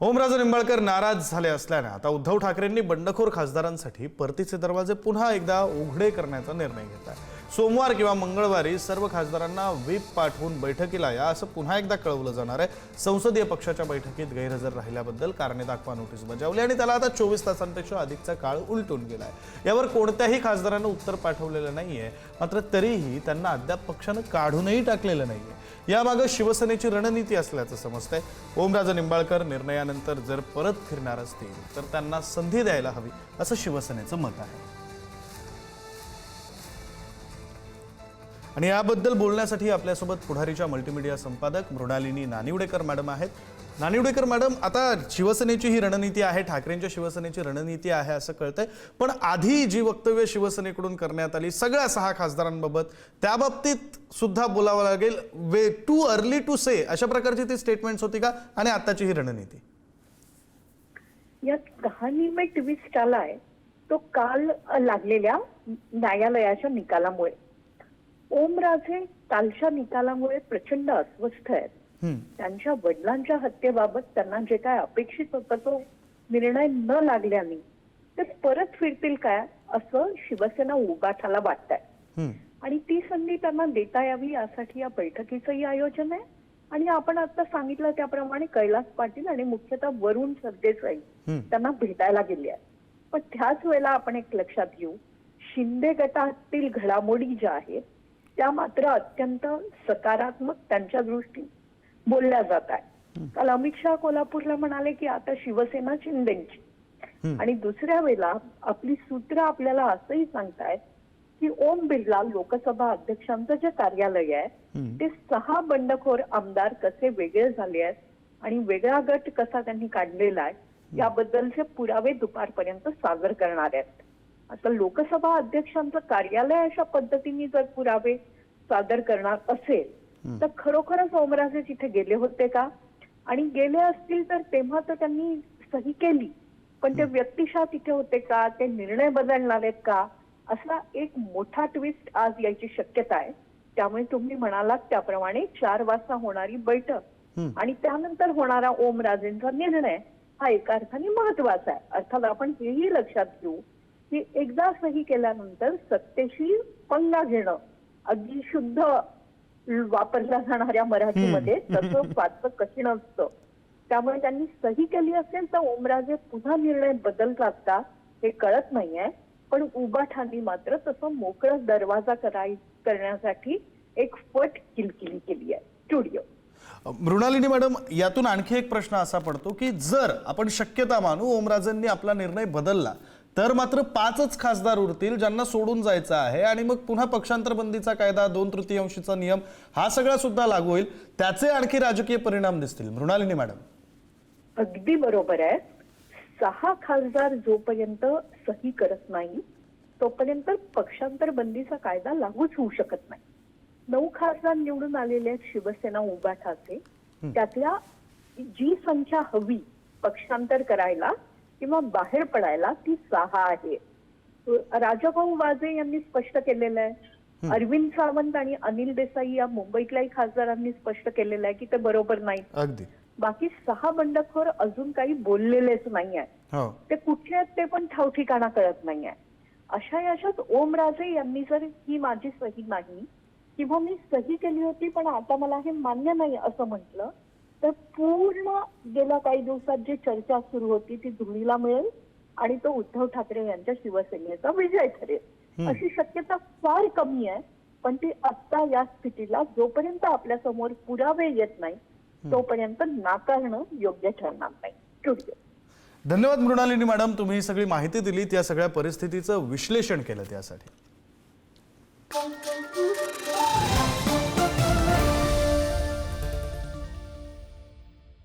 ओमराजे निंबाळकर नाराज झाले असल्याने आता उद्धव ठाकरेंनी बंडखोर खासदारांसाठी परतीचे दरवाजे पुन्हा एकदा उघडे करण्याचा निर्णय घेतला। सोमवार किंवा मंगळवारी सर्व खासदारांना व्हीप पाठवून बैठकीला या असं पुन्हा एकदा कळवलं जाणार आहे। संसदीय पक्षाच्या बैठकीत गैरहजर राहिल्याबद्दल कारणे दाखवा नोटीस बजावली आणि त्याला आता 24 तासांपेक्षा अधिकचा काळ उलटून गेलाय। यावर कोणत्याही खासदारांना उत्तर पाठवलेलं नाहीये, मात्र तरीही त्यांना अद्याप पक्षाने काढूनही टाकलेलं नाहीये। यामागे शिवसेनेची रणनीती असल्याचं समजतंय। ओमराजे निंबाळकर निर्णयानंतर जर परत फिरणार असतील तर त्यांना संधी द्यायला हवी असं शिवसेनेचं मत आहे। आणि याबद्दल बोलण्यासाठी आपल्यासोबत पुढारीच्या मल्टीमीडिया संपादक मृणालिनी नानिवडेकर मॅडम आहेत। नानिवडेकर मॅडम, आता शिवसेनेची ही रणनीती आहे, ठाकरेंच्या शिवसेनेची रणनीती आहे असं कळतंय, पण आधी जी वक्तव्य शिवसेनेकडून करण्यात आली सगळ्या 6 खासदारांबाबत, त्या बाबतीत सुद्धा बोलावं लागेल, वे टू अर्ली टू से अशा प्रकारची ती स्टेटमेंट्स होती का आणि आताची ही रणनीती? या कहाणीमध्ये ट्विस्ट आलाय तो काल लागलेल्या न्यायालयाच्या निकालामुळे। ओमराजे कालच्या निकालामुळे प्रचंड अस्वस्थ आहेत। त्यांच्या वडिलांच्या हत्येबाबत त्यांना जे काय अपेक्षित होतं तो निर्णय न लागल्याने ते परत फिरतील काय असं शिवसेना उबाठाला वाटतंय आणि ती संधी त्यांना देता यावी यासाठी या बैठकीचंही आयोजन आहे। आणि आपण आता सांगितलं त्याप्रमाणे कैलास पाटील आणि मुख्यतः वरुण सरदेसाई त्यांना भेटायला गेले आहेत। पण त्याच वेळेला आपण एक लक्षात घेऊ, शिंदे गटातील घडामोडी ज्या आहेत त्या मात्र अत्यंत सकारात्मक त्यांच्या दृष्टीने बोलल्या जात आहे। काल अमित शहा कोल्हापूरला म्हणाले की आता शिवसेना शिंदेची, आणि दुसऱ्या वेळेला आपली सूत्र आपल्याला असंही सांगतायत की ओम बिर्ला लोकसभा अध्यक्षांचं जे कार्यालय आहे ते 6 बंडखोर आमदार कसे वेगळे झाले आहेत आणि वेगळा गट कसा त्यांनी काढलेला आहे याबद्दलचे पुरावे दुपारपर्यंत सादर करणार आहेत। आता लोकसभा अध्यक्षांचं कार्यालय अशा पद्धतीने जर पुरावे सादर करणार असेल तर खरोखरच ओमराजे तिथे गेले होते का, आणि गेले असतील तर तेव्हा तर त्यांनी सही केली पण ते व्यक्तिशः तिथे होते का, ते निर्णय बदलणार आहेत का, असा एक मोठा ट्विस्ट आज यायची शक्यता आहे। त्यामुळे तुम्ही म्हणालात त्याप्रमाणे 4 वाजता होणारी बैठक आणि त्यानंतर होणारा ओमराजेंचा निर्णय हा एका अर्थाने महत्वाचा आहे। अर्थात आपण हेही लक्षात घेऊ की एकदा सही केल्यानंतर सत्तेशी पंगा घेणं अगदी शुद्ध वापरल्या जाणाऱ्या मराठीमध्ये तसं फारसं कठीण असतं। त्यामुळे त्यांनी सही केली असेल तर ओमराजे पुन्हा निर्णय बदलतात का हे कळत नाहीये, पण उबाठांनी मात्र तसं मोकळा दरवाजा करण्यासाठी एक फट किलकिली केली आहे स्टुडिओ। मृणालिनी मॅडम, यातून आणखी एक प्रश्न असा पडतो की जर आपण शक्यता मानू ओमराजेंनी आपला निर्णय बदलला तर मात्र 5च खासदार उरतील ज्यांना सोडून जायचं आहे आणि मग पुन्हा पक्षांतर बंदीचा कायदा 2/3 नियम हा सगळा सुद्धा लागू होईल, त्याचे आणखी राजकीय परिणाम दिसतील। मृणालिनी मॅडम, अगदी बरोबर आहे। 6 खासदार जोपर्यंत सही करत नाही तोपर्यंत पक्षांतर बंदीचा कायदा लागूच होऊ शकत नाही। 9 खासदार निवडून आलेले आहेत शिवसेना उबाठाचे, त्यातल्या जी संख्या हवी पक्षांतर करायला किंवा बाहेर पडायला ती 6 आहे। राजाभाऊ वाजे यांनी स्पष्ट केलेलं आहे, अरविंद सावंत आणि अनिल देसाई या मुंबईतल्याही खासदारांनी स्पष्ट केलेलं आहे की ते बरोबर नाही। अगदी बाकी 6 बंडखोर अजून काही बोललेलेच नाही आहे, ते कुठे आहेत ते पण ठाव ठिकाणा कळत नाही आहे। अशा याच्यात ओमराजे यांनी जर ही माझी सही नाही किंवा मी सही केली होती पण आता मला हे मान्य नाही असं म्हटलं तर पूर्ण गेल्या काही दिवसात जी चर्चा सुरू होती ती धुळीला मिळेल आणि तो उद्धव ठाकरे यांच्या शिवसेनेचा विजय ठरेल अशी शक्यता फार कमी आहे। पण ती आता या स्थितीला जोपर्यंत आपल्या समोर पुरावे येत नाही तोपर्यंत नाकारणं योग्य ठरणार नाही। स्टुडिओ। धन्यवाद मृणालिनी मॅडम, तुम्ही सगळी माहिती दिली, त्या सगळ्या परिस्थितीचं विश्लेषण केलं त्यासाठी।